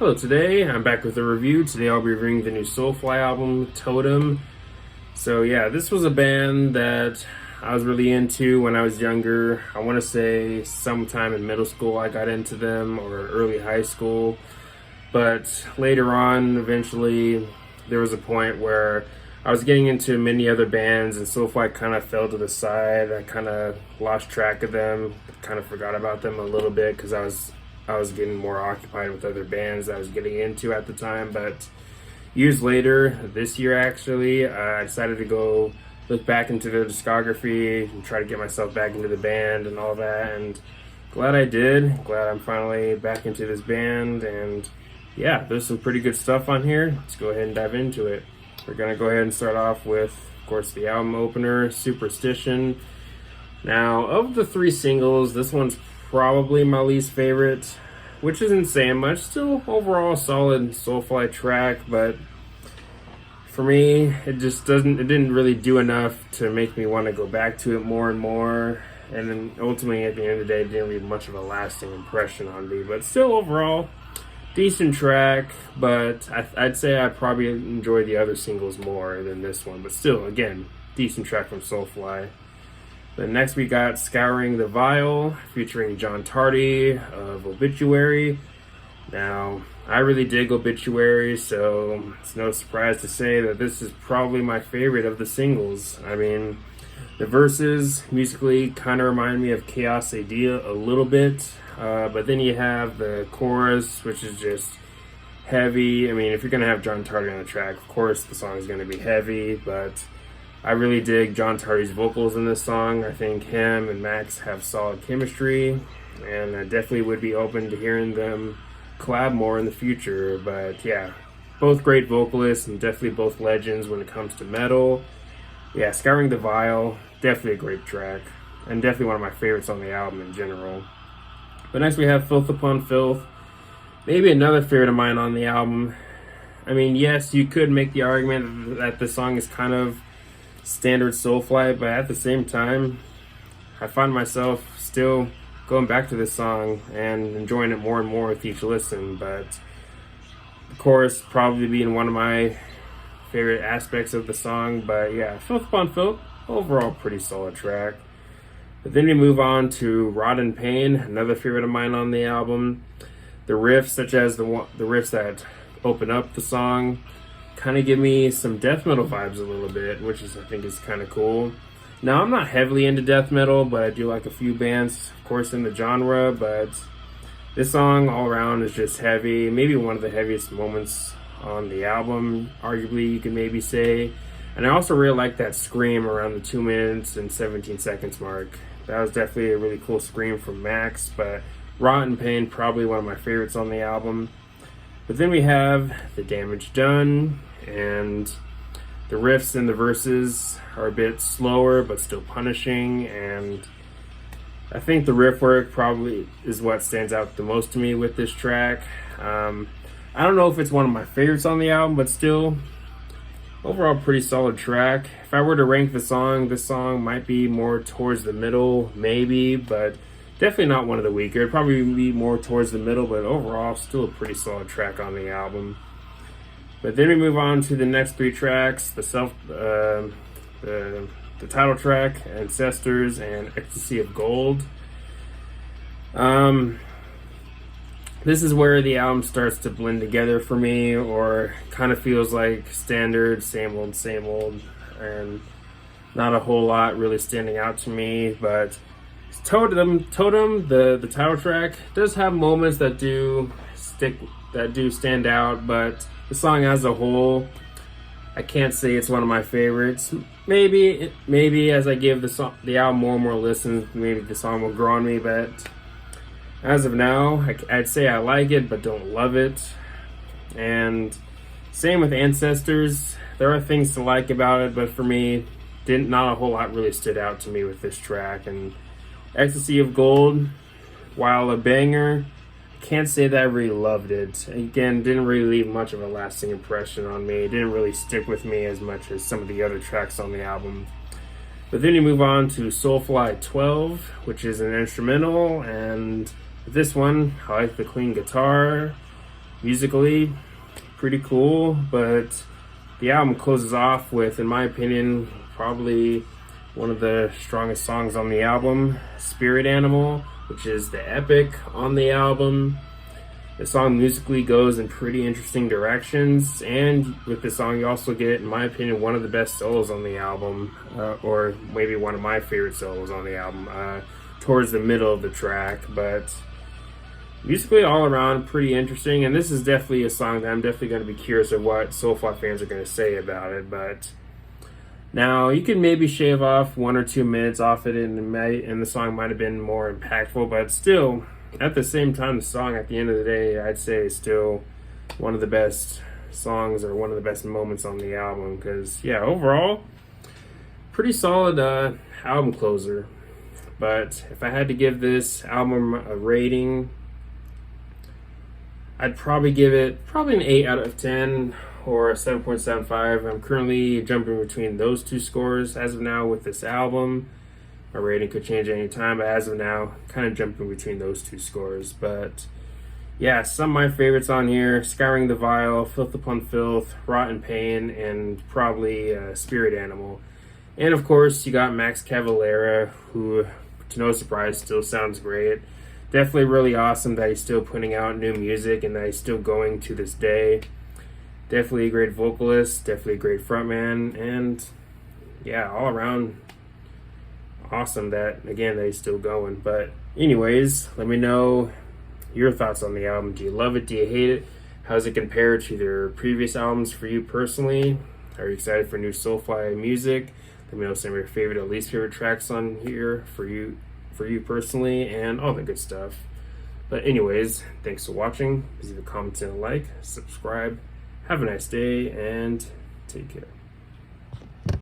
Hello, today I'm back with a review. Today I'll be reviewing the new Soulfly album, Totem. So yeah, this was a band that I was really into when I was younger. I want to say sometime in middle school I got into them, or early high school. But later on, eventually, there was a point where I was getting into many other bands and Soulfly kind of fell to the side. I kind of lost track of them, kind of forgot about them a little bit because I was getting more occupied with other bands that I was getting into at the time. But years later, this year actually, I decided to go look back into their discography and try to get myself back into the band and all that. And glad I did. Glad I'm finally back into this band. And yeah, there's some pretty good stuff on here. Let's go ahead and dive into it. We're going to go ahead and start off with, of course, the album opener, Superstition. Now, of the three singles, this one's probably my least favorite, which isn't saying much. Still overall a solid Soulfly track, but for me it didn't really do enough to make me want to go back to it more and more, and then ultimately at the end of the day it didn't leave much of a lasting impression on me. But still overall decent track, but I'd say I probably enjoy the other singles more than this one, but still, again, decent track from Soulfly. Then next we got Scouring the Vial, featuring John Tardy of Obituary. Now, I really dig Obituary, so it's no surprise to say that this is probably my favorite of the singles. I mean, the verses musically kind of remind me of Chaos Idea a little bit, but then you have the chorus, which is just heavy. I mean, if you're going to have John Tardy on the track, of course the song is going to be heavy, but I really dig John Tardy's vocals in this song. I think him and Max have solid chemistry, and I definitely would be open to hearing them collab more in the future. But yeah, both great vocalists and definitely both legends when it comes to metal. Yeah, Scouring the Vial, definitely a great track, and definitely one of my favorites on the album in general. But next we have Filth upon Filth, maybe another favorite of mine on the album. I mean, yes, you could make the argument that the song is kind of standard Soulfly, but at the same time, I find myself still going back to this song and enjoying it more and more with each listen. But of course, probably being one of my favorite aspects of the song. But yeah, Filth upon Filth, overall pretty solid track. But then we move on to Rot and Payne, another favorite of mine on the album. The riffs, such as the riffs that open up the song, kind of give me some death metal vibes a little bit, which I think is kind of cool. Now, I'm not heavily into death metal, but I do like a few bands, of course, in the genre. But this song all around is just heavy, maybe one of the heaviest moments on the album, arguably you could maybe say. And I also really like that scream around the 2 minutes and 17 seconds mark. That was definitely a really cool scream from Max. But Rot and Payne, probably one of my favorites on the album. But then we have The Damage Done, and the riffs and the verses are a bit slower but still punishing, and I think the riff work probably is what stands out the most to me with this track. I don't know if it's one of my favorites on the album, but still overall pretty solid track. If I were to rank the song, this song might be more towards the middle maybe, but definitely not one of the weaker. It'd probably be more towards the middle, but overall still a pretty solid track on the album. But then we move on to the next three tracks, the title track, Ancestors, and Ecstasy of Gold. This is where the album starts to blend together for me, or kind of feels like standard, same old, and not a whole lot really standing out to me. But Totem, the title track, does have moments that do stand out, but the song as a whole, I can't say it's one of my favorites. Maybe as I give the album more and more listens, maybe the song will grow on me. But as of now, I'd say I like it, but don't love it. And same with Ancestors. There are things to like about it, but for me, not a whole lot really stood out to me with this track. And Ecstasy of Gold, while a banger, can't say that I really loved it. Again, didn't really leave much of a lasting impression on me. It didn't really stick with me as much as some of the other tracks on the album. But then you move on to Soulfly 12, which is an instrumental, and this one, I like the clean guitar. Musically, pretty cool, but the album closes off with, in my opinion, probably one of the strongest songs on the album, Spirit Animal, which is the epic on the album. The song musically goes in pretty interesting directions, and with the song you also get, in my opinion, one of the best solos on the album, or maybe one of my favorite solos on the album, towards the middle of the track. But musically, all around, pretty interesting, and this is definitely a song that I'm definitely going to be curious of what Soulfly fans are going to say about it. But now, you can maybe shave off 1 or 2 minutes off it, and the song might have been more impactful, but still, at the same time, the song, at the end of the day, I'd say is still one of the best songs or one of the best moments on the album, because, yeah, overall, pretty solid album closer. But if I had to give this album a rating, I'd probably give it an 8 out of 10 or a 7.75. I'm currently jumping between those two scores as of now with this album. My rating could change at any time, but as of now, kind of jumping between those two scores. But yeah, some of my favorites on here: Scouring the Vial, Filth Upon Filth, Rotten Payne, and probably Spirit Animal. And of course, you got Max Cavalera, who, to no surprise, still sounds great. Definitely really awesome that he's still putting out new music and that he's still going to this day. Definitely a great vocalist, definitely a great frontman, and yeah, all around awesome that he's still going. But anyways, let me know your thoughts on the album. Do you love it? Do you hate it? How does it compare to their previous albums for you personally? Are you excited for new Soulfly music? Let me know some of your favorite or least favorite tracks on here for you personally, and all the good stuff. But anyways, thanks for watching. Please leave a comment and a like, subscribe. Have a nice day, and take care.